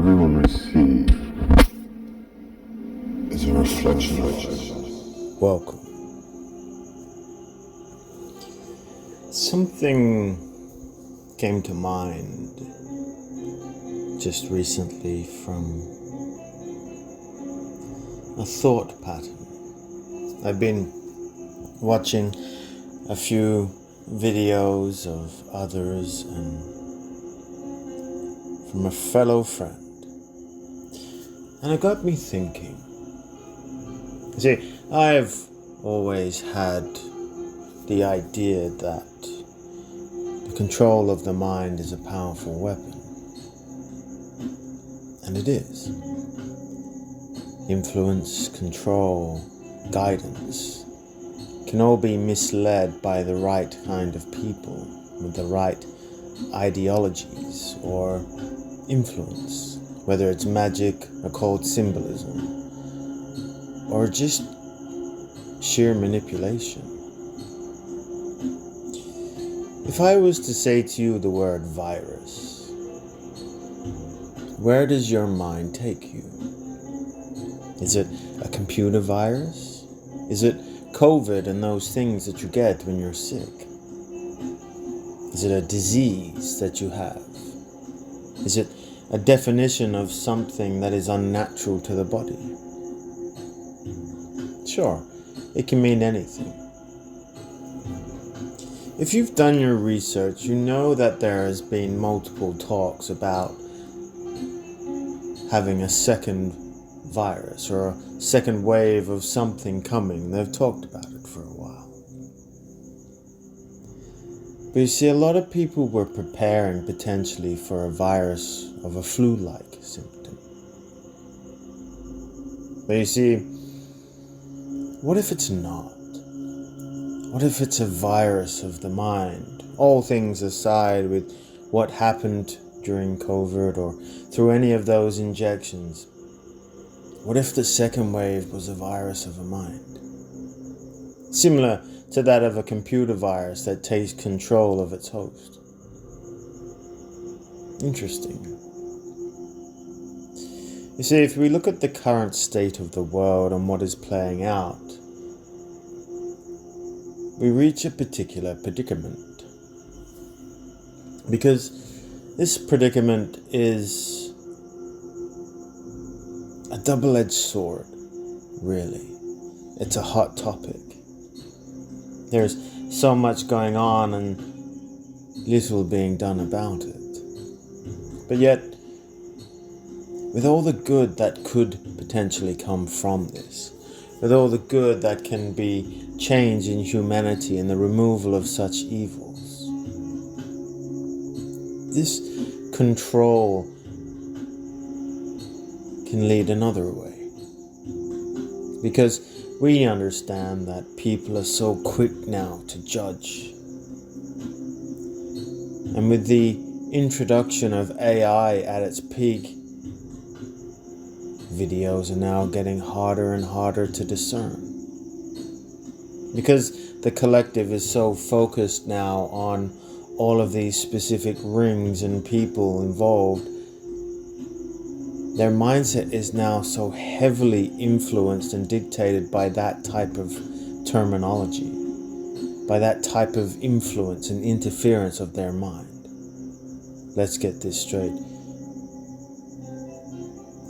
everyone receives is a reflection of it. Welcome. Something came to mind just recently from a thought pattern. I've been watching a few videos of others and from a fellow friend, and it got me thinking. See, I've always had the idea that the control of the mind is a powerful weapon. And it is. Influence, control, guidance can all be misled by the right kind of people with the right ideologies or influence, whether it's magic, occult symbolism, or just sheer manipulation. If I was to say to you the word virus, where does your mind take you? Is it a computer virus? Is it COVID and those things that you get when you're sick? Is it a disease that you have? Is it a definition of something that is unnatural to the body? Sure, it can mean anything. If you've done your research, you know that there has been multiple talks about having a second virus or a second wave of something coming. They've talked about it for a while. But you see, a lot of people were preparing potentially for a virus of a flu-like symptom. But you see, what if it's not? What if it's a virus of the mind? All things aside with what happened during COVID or through any of those injections, what if the second wave was a virus of a mind? Similar to that of a computer virus that takes control of its host. Interesting. You see, if we look at the current state of the world and what is playing out, we reach a particular predicament. Because this predicament is a double-edged sword, really. It's a hot topic. There's so much going on and little being done about it. But yet, with all the good that could potentially come from this, with all the good that can be change in humanity and the removal of such evils, this control can lead another way. Because we understand that people are so quick now to judge. And with the introduction of AI at its peak, videos are now getting harder and harder to discern. Because the collective is so focused now on all of these specific rings and people involved, their mindset is now so heavily influenced and dictated by that type of terminology, by that type of influence and interference of their mind. Let's get this straight.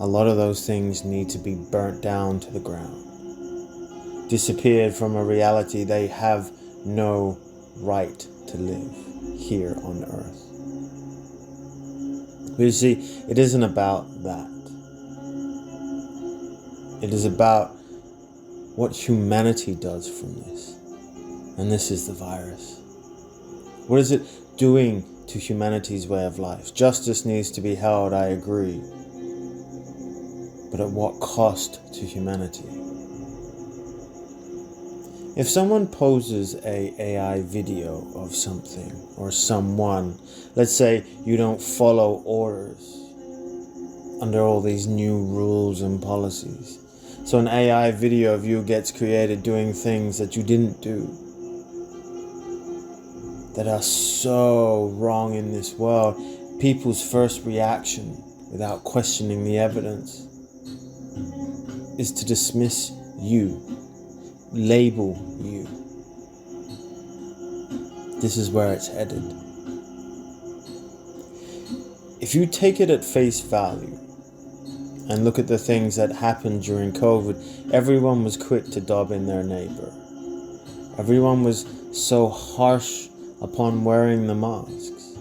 A lot of those things need to be burnt down to the ground, disappeared from a reality they have no right to live here on earth. But you see, it isn't about that. It is about what humanity does from this. And this is the virus. What is it doing to humanity's way of life? Justice needs to be held, I agree. But at what cost to humanity? If someone poses a AI video of something or someone, let's say you don't follow orders under all these new rules and policies. So an AI video of you gets created doing things that you didn't do, that are so wrong in this world. People's first reaction without questioning the evidence is to dismiss you, label you. This is where it's headed. If you take it at face value and look at the things that happened during COVID, everyone was quick to dob in their neighbor. Everyone was so harsh upon wearing the masks,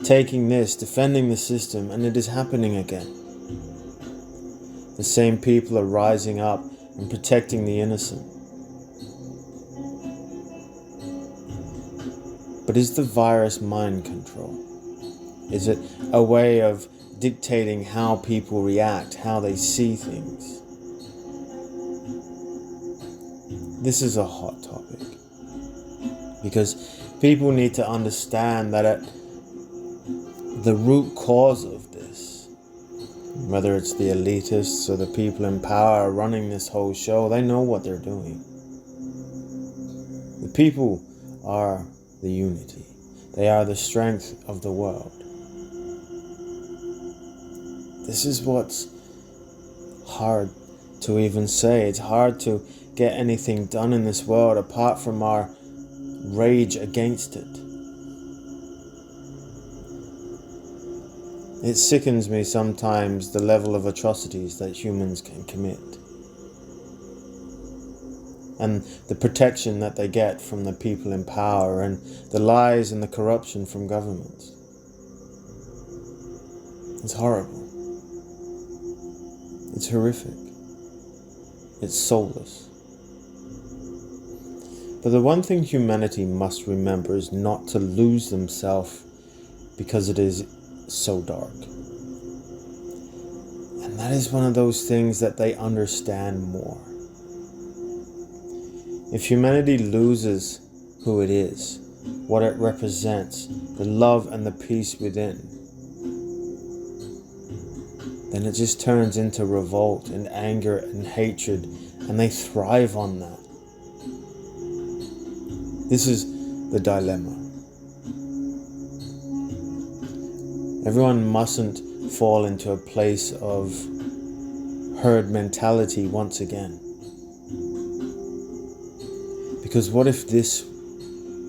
taking this, defending the system, and it is happening again. The same people are rising up and protecting the innocent. But is the virus mind control? Is it a way of dictating how people react, how they see things? This is a hot topic because people need to understand that at the root cause of this, whether it's the elitists or the people in power running this whole show, they know what they're doing. The people are the unity. They are the strength of the world. This is what's hard to even say. It's hard to get anything done in this world apart from our rage against it. It sickens me sometimes the level of atrocities that humans can commit and the protection that they get from the people in power and the lies and the corruption from governments. It's horrible. It's horrific. It's soulless. But the one thing humanity must remember is not to lose themselves because it is so dark. And that is one of those things that they understand more. If humanity loses who it is, what it represents, the love and the peace within, then it just turns into revolt and anger and hatred, and they thrive on that. This is the dilemma. Everyone mustn't fall into a place of herd mentality once again. Because what if this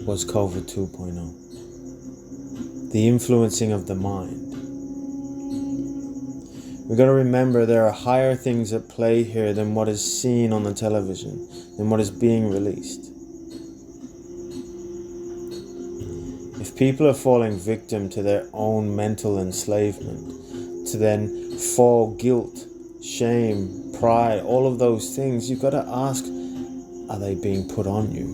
was COVID 2.0? The influencing of the mind. We've got to remember there are higher things at play here than what is seen on the television, than what is being released. If people are falling victim to their own mental enslavement, to then fall guilt, shame, pride, all of those things, you've got to ask, are they being put on you?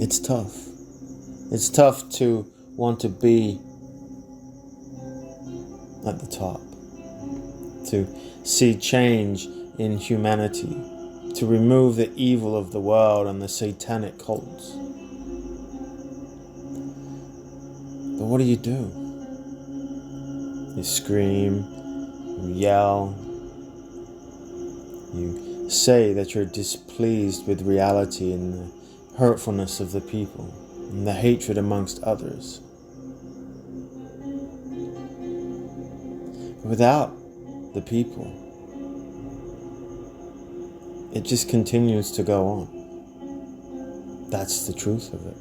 It's tough. It's tough to want to be at the top, to see change in humanity, to remove the evil of the world and the satanic cults. But what do? You scream, you yell, you say that you're displeased with reality and the hurtfulness of the people and the hatred amongst others. Without the people, it just continues to go on. That's the truth of it.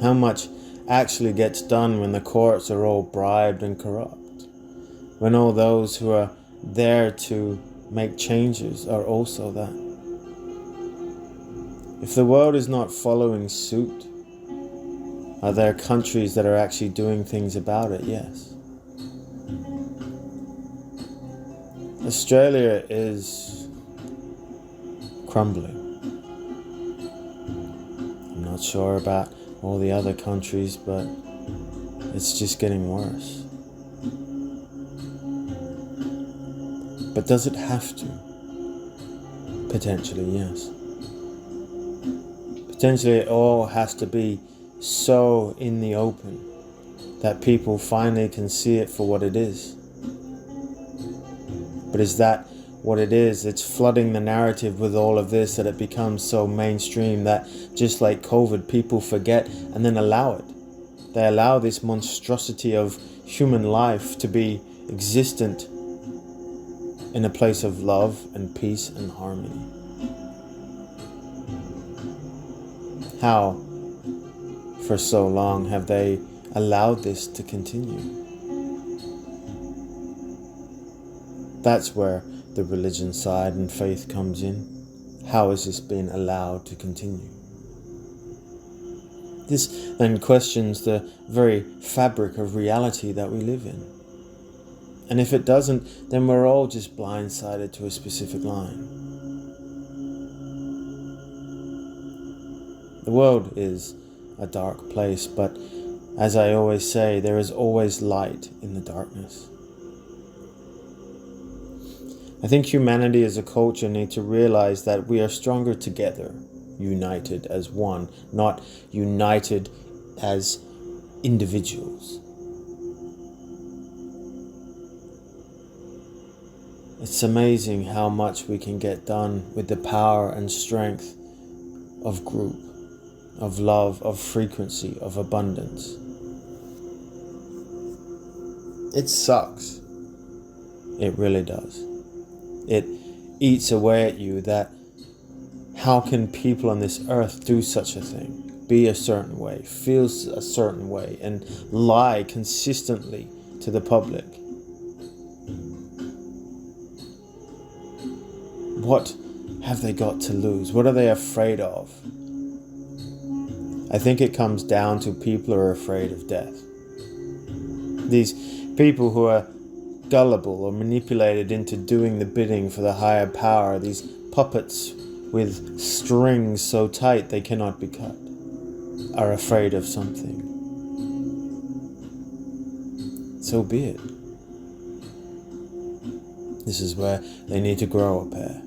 How much actually gets done when the courts are all bribed and corrupt? When all those who are there to make changes are also that? If the world is not following suit, are there countries that are actually doing things about it? Yes. Australia is crumbling. I'm not sure about all the other countries, but it's just getting worse. But does it have to? Potentially, yes. Potentially it all has to be so in the open that people finally can see it for what it is. But is that what it is? It's flooding the narrative with all of this that it becomes so mainstream that just like COVID, people forget and then allow it. they allow this monstrosity of human life to be existent in a place of love and peace and harmony. How, for so long, have they allowed this to continue? That's where the religion side and faith comes in. How has this been allowed to continue? This then questions the very fabric of reality that we live in. And if it doesn't, then we're all just blindsided to a specific line. The world is a dark place, but as I always say, there is always light in the darkness. I think humanity as a culture need to realize that we are stronger together, united as one, not united as individuals. It's amazing how much we can get done with the power and strength of group, of love, of frequency, of abundance. It sucks. It really does. It eats away at you that how can people on this earth do such a thing, be a certain way, feel a certain way, and lie consistently to the public? What have they got to lose? What are they afraid of? I think it comes down to people who are afraid of death. These people who are gullible or manipulated into doing the bidding for the higher power, these puppets with strings so tight they cannot be cut, are afraid of something. So be it. This is where they need to grow a pair.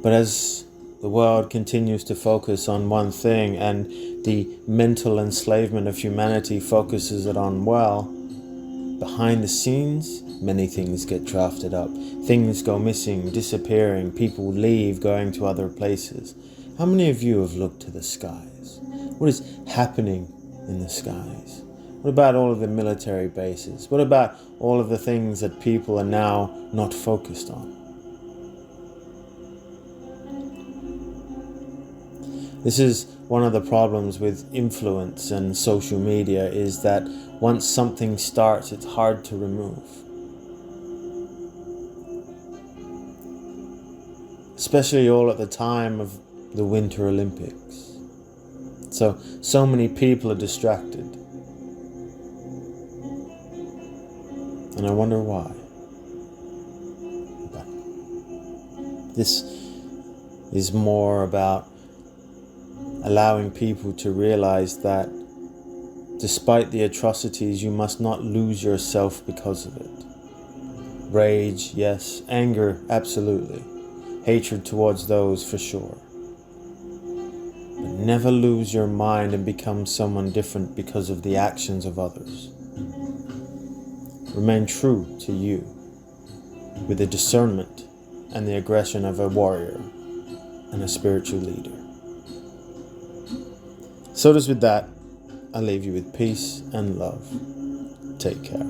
But as the world continues to focus on one thing and the mental enslavement of humanity focuses it on, well, behind the scenes, many things get drafted up. Things go missing, disappearing, people leave, going to other places. How many of you have looked to the skies? What is happening in the skies? What about all of the military bases? What about all of the things that people are now not focused on? This is one of the problems with influence and social media, is that once something starts, it's hard to remove. Especially all at the time of the Winter Olympics. So many people are distracted. And I wonder why. But this is more about allowing people to realize that despite the atrocities, you must not lose yourself because of it. Rage, yes. Anger, absolutely. Hatred towards those, for sure. But never lose your mind and become someone different because of the actions of others. Remain true to you, with the discernment and the aggression of a warrior and a spiritual leader. So does with that, I leave you with peace and love. Take care.